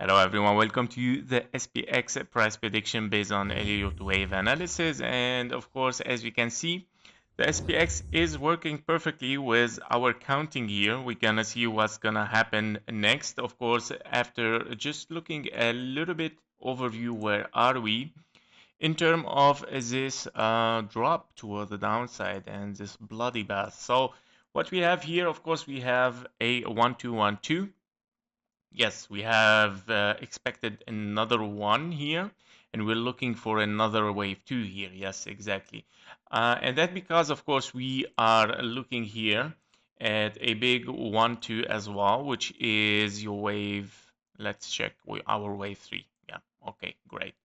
Hello everyone, welcome to the SPX price prediction based on Elliott wave analysis. And of course, as we can see, the SPX is working perfectly with our counting here. We're gonna see what's gonna happen next. Of course, after just looking a little bit overview, where are we in terms of this drop toward the downside and this bloody bath. So what we have here, of course, we have a 1-2-1-2. Yes, we have expected another one here, and we're looking for another wave two here. Yes, exactly. And that because, of course, we are looking here at a big 1-2 as well, which is your wave. Let's check our wave three. Yeah, okay, great.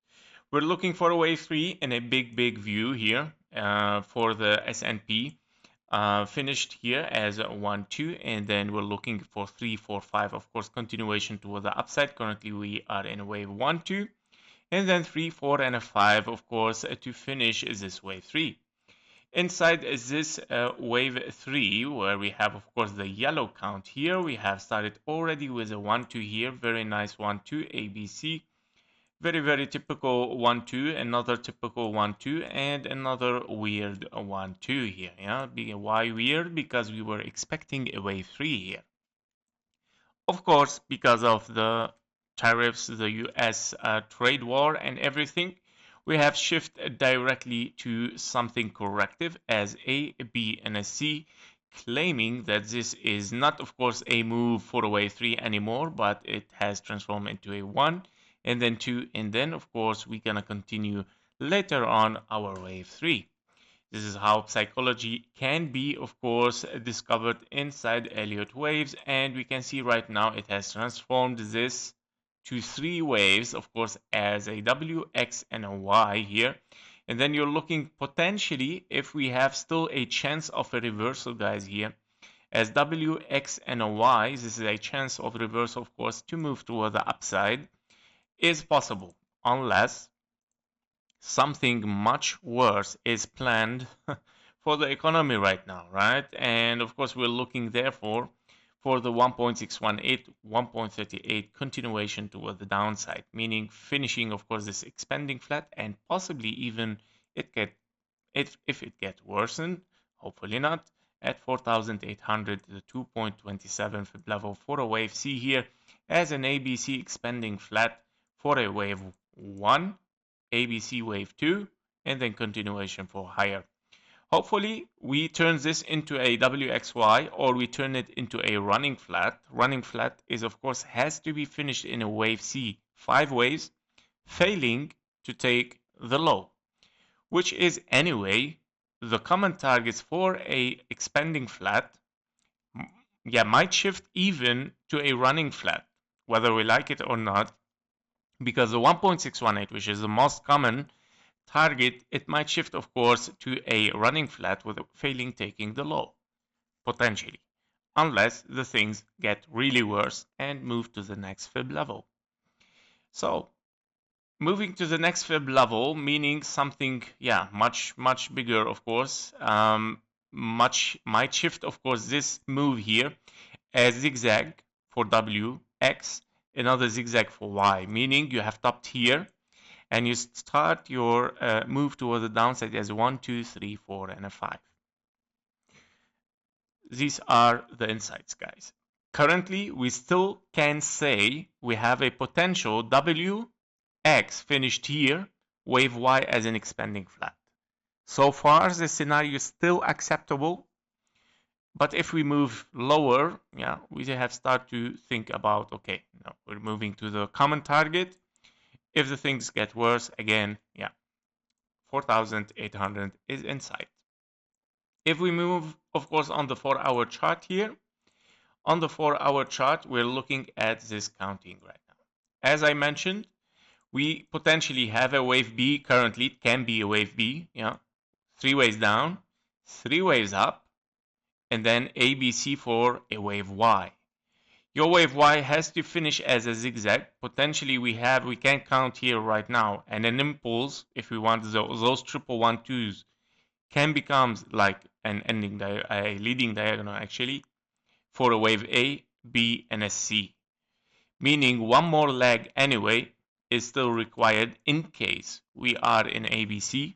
We're looking for a wave three in a big view here for the S&P. Finished here as 1-2, and then we're looking for 3-4-5, of course, continuation toward the upside. Currently we are in wave 1-2, and then 3-4 and a 5, of course, to finish this wave 3. Inside this wave 3, where we have, of course, the yellow count here, we have started already with a 1-2 here. Very nice 1-2 ABC. Very typical 1-2, another typical 1-2, and another weird 1-2 here. Yeah, why weird? Because we were expecting a wave 3 here. Of course, because of the tariffs, the US trade war and everything, we have shifted directly to something corrective as A, B, and a C, claiming that this is not, of course, a move for a wave 3 anymore, but it has transformed into a 1 and then 2, and then of course we're gonna continue later on our wave 3. This is how psychology can be, of course, discovered inside Elliott waves, and we can see right now it has transformed this to 3 waves, of course, as a W, X, and a Y here. And then you're looking potentially, if we have still a chance of a reversal, guys, here as W, X, and a Y, this is a chance of reversal, of course, to move toward the upside is possible, unless something much worse is planned for the economy right now, right? And of course, we're looking therefore for the 1.618, 1.38 continuation toward the downside, meaning finishing, of course, this expanding flat, and possibly even if it gets worsened, hopefully not, at 4,800, the 2.27 level for a wave C here as an ABC expanding flat for a wave 1, ABC wave 2, and then continuation for higher. Hopefully, we turn this into a WXY, or we turn it into a running flat. Running flat is, of course, has to be finished in a wave C, 5 waves, failing to take the low, which is anyway the common targets for a expanding flat. Yeah, might shift even to a running flat, whether we like it or not, because the 1.618, which is the most common target, it might shift, of course, to a running flat with failing taking the low, potentially, unless the things get really worse and move to the next fib level. So moving to the next fib level, meaning something, yeah, much bigger, of course, might shift, of course, this move here as zigzag for W, X, another zigzag for Y, meaning you have topped here and you start your move toward the downside as 1, 2, 3, 4, and a 5. These are the insights, guys. Currently, we still can say we have a potential W, X finished here, wave Y as an expanding flat. So far, the scenario is still acceptable. But if we move lower, yeah, we have start to think about, okay, no, we're moving to the common target. If the things get worse, again, yeah, 4,800 is in sight. If we move, of course, on the 4-hour chart here, on the 4-hour chart, we're looking at this counting right now. As I mentioned, we potentially have a wave B currently. It can be a wave B, yeah, 3 waves down, 3 waves up, and then ABC for a wave Y. Your wave Y has to finish as a zigzag. Potentially we can count here right now, and an impulse, if we want those triple 1-2s, can become like an a leading diagonal actually for a wave A, B, and a C. meaning one more leg anyway is still required in case we are in ABC.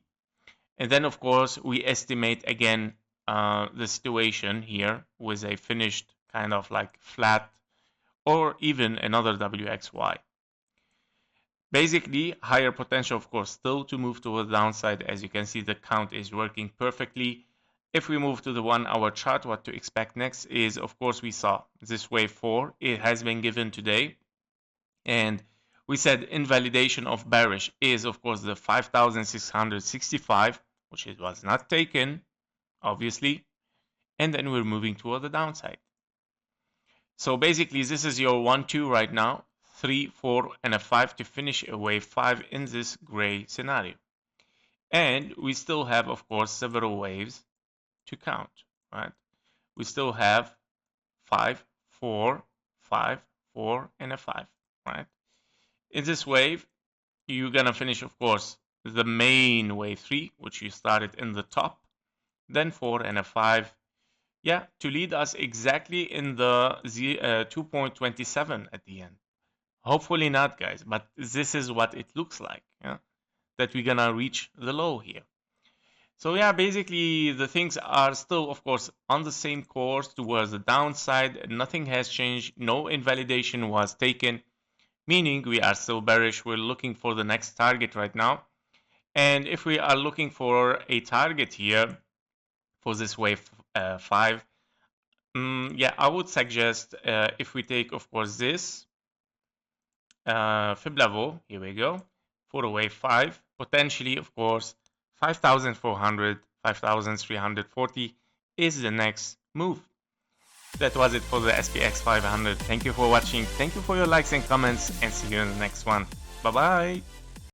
And then of course we estimate again the situation here with a finished kind of like flat or even another WXY. Basically, higher potential, of course, still to move to the downside. As you can see, the count is working perfectly. If we move to the 1 hour chart, what to expect next is, of course, we saw this wave 4. It has been given today. And we said invalidation of bearish is, of course, the 5,665, which it was not taken, obviously. And then we're moving toward the downside. So basically, this is your 1, 2 right now. 3, 4, and a 5 to finish a wave 5 in this gray scenario. And we still have, of course, several waves to count, right? We still have 5, 4, 5, 4, and a 5, right? In this wave, you're going to finish, of course, the main wave 3, which you started in the top, then 4 and a 5. Yeah, to lead us exactly in the 2.27 at the end. Hopefully not, guys, but this is what it looks like, yeah? That we're gonna reach the low here. So yeah, basically the things are still, of course, on the same course towards the downside. Nothing has changed. No invalidation was taken, meaning we are still bearish. We're looking for the next target right now. And if we are looking for a target here for this wave 5, yeah, I would suggest if we take, of course, this fib level, here we go, for a wave 5, potentially, of course, 5,400, 5,340 is the next move. That was it for the SPX 500. Thank you for watching. Thank you for your likes and comments, and see you in the next one. Bye bye.